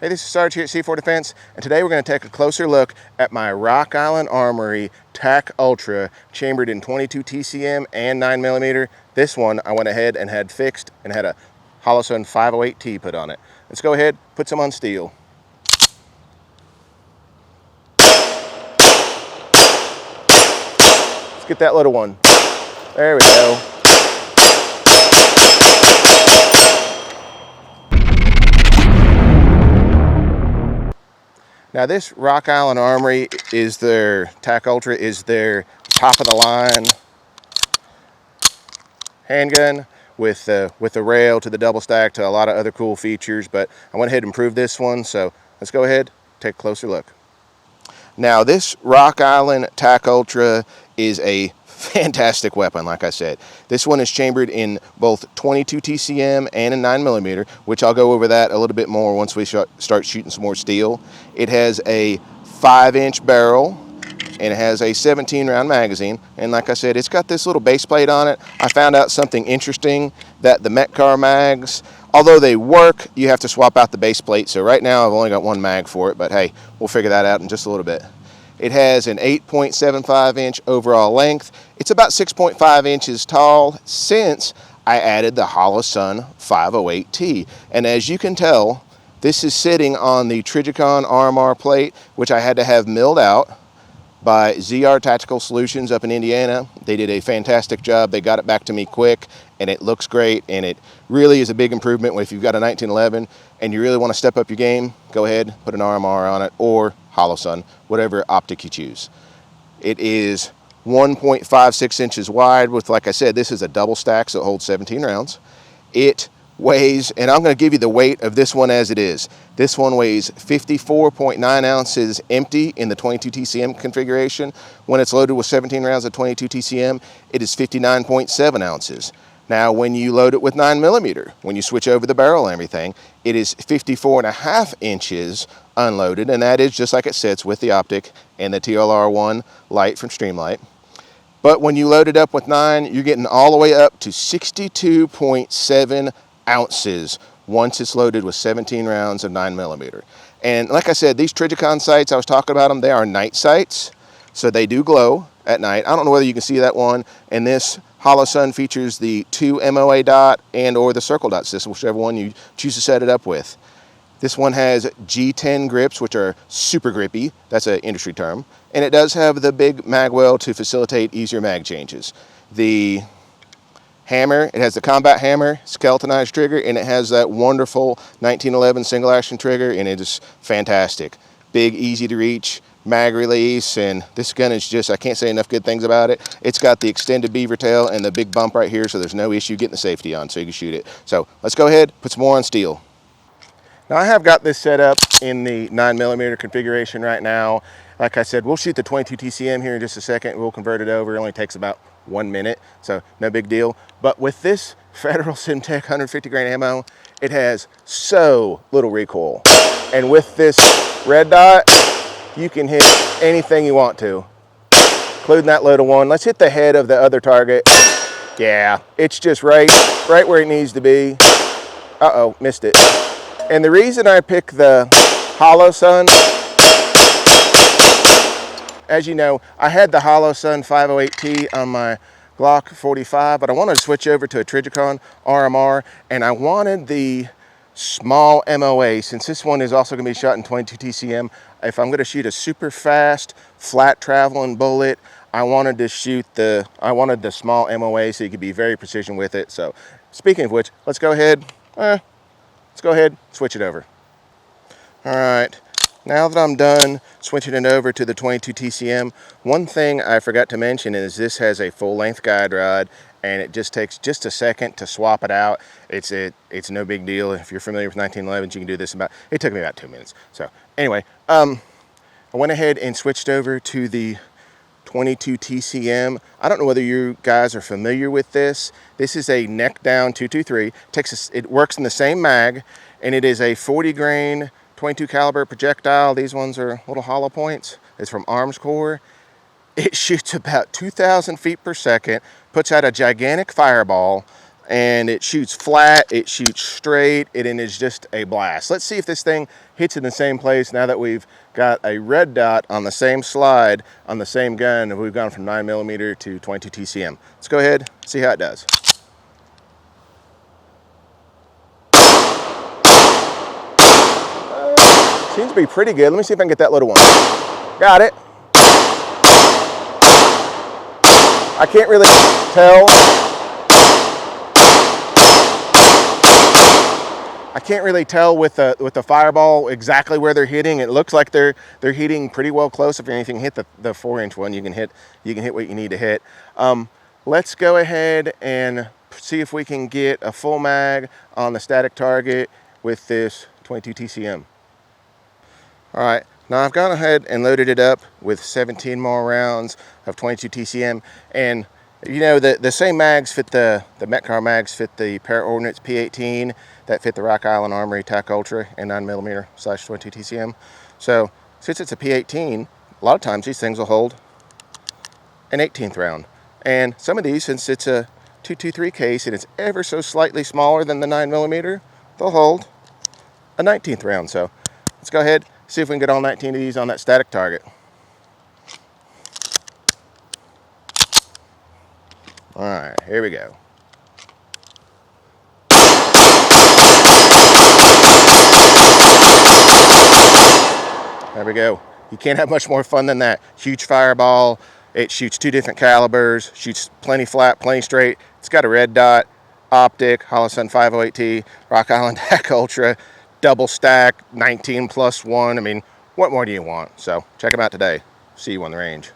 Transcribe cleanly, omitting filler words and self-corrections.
Hey, this is Sarge here at C4 Defense, and today we're going to take a closer look at my Rock Island Armory Tac Ultra, chambered in 22 TCM and 9mm. This one I went ahead and had fixed and had a Holosun 508T put on it. Let's go ahead, put some on steel. Let's get that little one. There we go. Now this Rock Island Armory is their Tac Ultra, is their top of the line handgun with the rail to the double stack to a lot of other cool features, but I went ahead and improved this one, so let's go ahead, take a closer look. Now this Rock Island Tac Ultra is a fantastic weapon, like I said. This one is chambered in both 22 TCM and a 9mm, which I'll go over that a little bit more once we start shooting some more steel. It has a 5-inch barrel and it has a 17-round magazine, and like I said, it's got this little base plate on it. I found out something interesting, that the Metcar mags, although they work, you have to swap out the base plate. So right now I've only got one mag for it, but hey, we'll figure that out in just a little bit. It has an 8.75-inch overall length. It's about 6.5 inches tall since I added the Holosun 508T. And as you can tell, this is sitting on the Trijicon RMR plate, which I had to have milled out by ZR Tactical Solutions up in Indiana. They did a fantastic job. They got it back to me quick, and it looks great, and it really is a big improvement. If you've got a 1911 and you really want to step up your game, go ahead, put an RMR on it, or Holosun, whatever optic you choose. It is 1.56 inches wide with, like I said, this is a double stack, so it holds 17 rounds. It weighs, and I'm going to give you the weight of this one as it is. This one weighs 54.9 ounces empty in the 22 TCM configuration. When it's loaded with 17 rounds of 22 TCM, it is 59.7 ounces. Now, when you load it with 9mm, when you switch over the barrel and everything, it is 54.5 inches unloaded, and that is just like it sits with the optic and the TLR1 light from Streamlight. But when you load it up with 9, you're getting all the way up to 62.7 ounces once it's loaded with 17 rounds of 9mm. And like I said, these Trijicon sights, I was talking about them, they are night sights, so they do glow at night. I don't know whether you can see that one, and this Holosun features the 2 MOA dot and or the circle dot system, whichever one you choose to set it up with. This one has G10 grips, which are super grippy. That's an industry term. And it does have the big mag well to facilitate easier mag changes. The hammer, it has the combat hammer, skeletonized trigger, and it has that wonderful 1911 single action trigger, and it is fantastic. Big, easy to reach mag release, and this gun is just, I can't say enough good things about it. It's got the extended beaver tail and the big bump right here, so there's no issue getting the safety on so you can shoot it. So let's go ahead, put some more on steel. Now I have got this set up in the 9mm configuration right now. Like I said, we'll shoot the 22 TCM here in just a second. We'll convert it over. It only takes about 1 minute, so no big deal. But with this Federal Simtech 150 grain ammo, it has so little recoil. And with this red dot, you can hit anything you want to, including that little one. Let's hit the head of the other target. Yeah, it's just right where it needs to be. Uh-oh, missed it. And the reason I picked the Holosun, as you know, I had the Holosun 508T on my Glock 45, but I wanted to switch over to a Trijicon RMR, and I wanted the small MOA, since this one is also going to be shot in 22 TCM. If I'm going to shoot a super fast, flat traveling bullet, I wanted the small MOA so you could be very precision with it. So speaking of which, let's go ahead, switch it over. All right, now that I'm done switching it over to the 22 TCM, one thing I forgot to mention is this has a full length guide rod, and it just takes just a second to swap it out. It's no big deal. If you're familiar with 1911s, you can do this it took me about 2 minutes. So anyway, I went ahead and switched over to the 22 TCM. I don't know whether you guys are familiar with this. This is a neck down 223. It works in the same mag, and it is a 40 grain 22 caliber projectile. These ones are little hollow points. It's from Arms Corps. It shoots about 2,000 feet per second, puts out a gigantic fireball and it shoots flat, it shoots straight, and it is just a blast. Let's see if this thing hits in the same place now that we've got a red dot on the same slide on the same gun, and we've gone from 9mm to 22 TCM. Let's go ahead, see how it does. Seems to be pretty good. Let me see if I can get that little one. Got it. I can't really tell. I can't really tell with the fireball exactly where they're hitting. It looks like they're hitting pretty well close. If anything hit the 4-inch one, you can hit what you need to hit. Let's go ahead and see if we can get a full mag on the static target with this 22 TCM. All right, now I've gone ahead and loaded it up with 17 more rounds of 22 TCM, and you know the same mags fit the Metcar mags fit the Para Ordnance P18 that fit the Rock Island Armory Tac Ultra and 9mm/22 TCM. So since it's a P18, a lot of times these things will hold an 18th round, and some of these, since it's a 223 case and it's ever so slightly smaller than the 9mm, they'll hold a 19th round. So let's go ahead, see if we can get all 19 of these on that static target. All right, here we go. There we go. You can't have much more fun than that. Huge fireball. It shoots 2 different calibers, shoots plenty flat, plenty straight. It's got a red dot, optic, Holosun 508T, Rock Island Tac Ultra, double stack, 19+1. I mean, what more do you want? So check them out today. See you on the range.